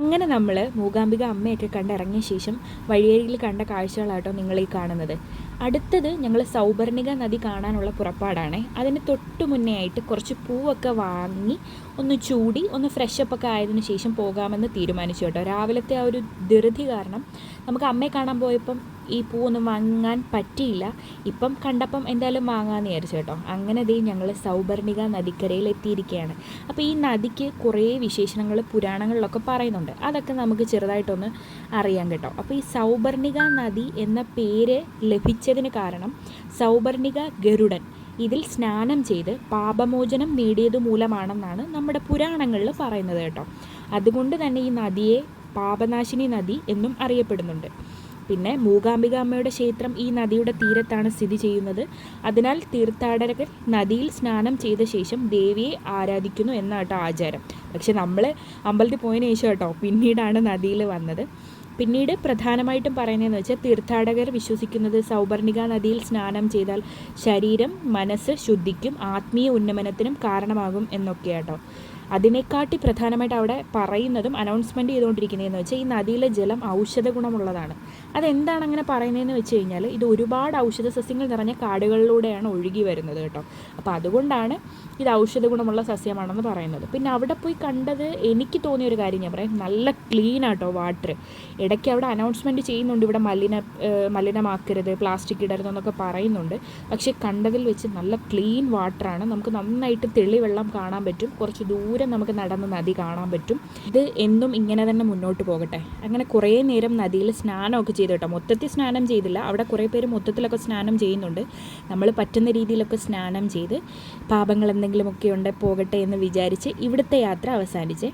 അങ്ങനെ നമ്മൾ മൂകാംബിക അമ്മയൊക്കെ കണ്ടിറങ്ങിയ ശേഷം വഴിയരികിൽ കണ്ട കാഴ്ചകളാട്ടോ നിങ്ങൾ ഈ കാണുന്നത്. അടുത്തത് ഞങ്ങൾ സൗപർണിക നദി കാണാനുള്ള പുറപ്പാടാണ്. അതിന് തൊട്ട് മുന്നേ ആയിട്ട് കുറച്ച് പൂവൊക്കെ വാങ്ങി ഒന്ന് ചൂടി ഒന്ന് ഫ്രഷപ്പ് ഒക്കെ ആയതിനു ശേഷം പോകാമെന്ന് തീരുമാനിച്ചു കേട്ടോ. രാവിലത്തെ ആ ഒരു ധൃതി കാരണം നമുക്ക് അമ്മയെ കാണാൻ പോയപ്പം ഈ പൂവൊന്നും വാങ്ങാൻ പറ്റിയില്ല. ഇപ്പം കണ്ടപ്പം എന്തായാലും വാങ്ങാമെന്ന് വിചാരിച്ചു കേട്ടോ. അങ്ങനെ ദേ ഞങ്ങൾ സൗപർണിക നദിക്കരയിൽ എത്തിയിരിക്കുകയാണ്. അപ്പോൾ ഈ നദിക്ക് കുറേ വിശേഷണങ്ങൾ പുരാണങ്ങളിലൊക്കെ പറയുന്നുണ്ട്. അതൊക്കെ നമുക്ക് ചെറുതായിട്ടൊന്ന് അറിയാം കേട്ടോ. അപ്പോൾ ഈ സൗപർണിക നദി എന്ന പേര് ലഭിച്ചതിന് കാരണം സൗപർണിക ഗരുഡൻ ഇതിൽ സ്നാനം ചെയ്ത് പാപമോചനം നേടിയത് മൂലമാണെന്നാണ് നമ്മുടെ പുരാണങ്ങളിൽ പറയുന്നത് കേട്ടോ. അതുകൊണ്ട് തന്നെ ഈ നദിയെ പാപനാശിനി നദി എന്നും അറിയപ്പെടുന്നുണ്ട്. പിന്നെ മൂകാംബിക അമ്മയുടെ ക്ഷേത്രം ഈ നദിയുടെ തീരത്താണ് സ്ഥിതി ചെയ്യുന്നത്. അതിനാൽ തീർത്ഥാടകർ നദിയിൽ സ്നാനം ചെയ്ത ശേഷം ദേവിയെ ആരാധിക്കുന്നു എന്നാട്ടോ ആചാരം. പക്ഷെ നമ്മൾ അമ്പലത്തിൽ പോയതിനു ശേഷം കേട്ടോ പിന്നീടാണ് നദിയിൽ വന്നത്. പിന്നീട് പ്രധാനമായിട്ടും പറയുന്നതെന്ന് വെച്ചാൽ തീർത്ഥാടകർ വിശ്വസിക്കുന്നത് സൗപർണിക നദിയിൽ സ്നാനം ചെയ്താൽ ശരീരം മനസ്സ് ശുദ്ധിക്കും ആത്മീയ ഉന്നമനത്തിനും കാരണമാകും എന്നൊക്കെയാട്ടോ. അതിനെക്കാട്ടി പ്രധാനമായിട്ട് അവിടെ പറയുന്നതും അനൗൺസ്മെൻറ്റ് ചെയ്തുകൊണ്ടിരിക്കുന്നതെന്ന് വെച്ചാൽ ഈ നദിയിലെ ജലം ഔഷധ ഗുണമുള്ളതാണ്. അതെന്താണ് അങ്ങനെ പറയുന്നതെന്ന് വെച്ച് കഴിഞ്ഞാൽ ഇത് ഒരുപാട് ഔഷധ സസ്യങ്ങൾ നിറഞ്ഞ കാടുകളിലൂടെയാണ് ഒഴുകി വരുന്നത് കേട്ടോ. അപ്പോൾ അതുകൊണ്ടാണ് ഇത് ഔഷധ ഗുണമുള്ള സസ്യമാണെന്ന് പറയുന്നത്. പിന്നെ അവിടെ പോയി കണ്ടത് എനിക്ക് തോന്നിയൊരു കാര്യം ഞാൻ പറയാം, നല്ല ക്ലീൻ ആട്ടോ വാട്ടർ. ഇടയ്ക്ക് അവിടെ അനൗൺസ്മെൻറ്റ് ചെയ്യുന്നുണ്ട് ഇവിടെ മലിനമാക്കരുത്, പ്ലാസ്റ്റിക് ഇടരുതെന്നൊക്കെ പറയുന്നുണ്ട്. പക്ഷേ കണ്ടതിൽ വെച്ച് നല്ല ക്ലീൻ വാട്ടറാണ്. നമുക്ക് നന്നായിട്ട് തെളിവെള്ളം കാണാൻ പറ്റും. കുറച്ച് ദൂരം നമുക്ക് നടന്ന് നദി കാണാൻ പറ്റും. ഇത് എന്നും ഇങ്ങനെ തന്നെ മുന്നോട്ട് പോകട്ടെ. അങ്ങനെ കുറേ നേരം നദിയിൽ സ്നാനമൊക്കെ ചെയ്തു കേട്ടോ. മൊത്തത്തിൽ സ്നാനം ചെയ്തില്ല, അവിടെ കുറേ പേര് മൊത്തത്തിലൊക്കെ സ്നാനം ചെയ്യുന്നുണ്ട്. നമ്മൾ പറ്റുന്ന രീതിയിലൊക്കെ സ്നാനം ചെയ്ത് പാപങ്ങൾ എന്തെങ്കിലുമൊക്കെ ഉണ്ട് പോകട്ടെ എന്ന് വിചാരിച്ച് ഇവിടുത്തെ യാത്ര അവസാനിച്ചേ.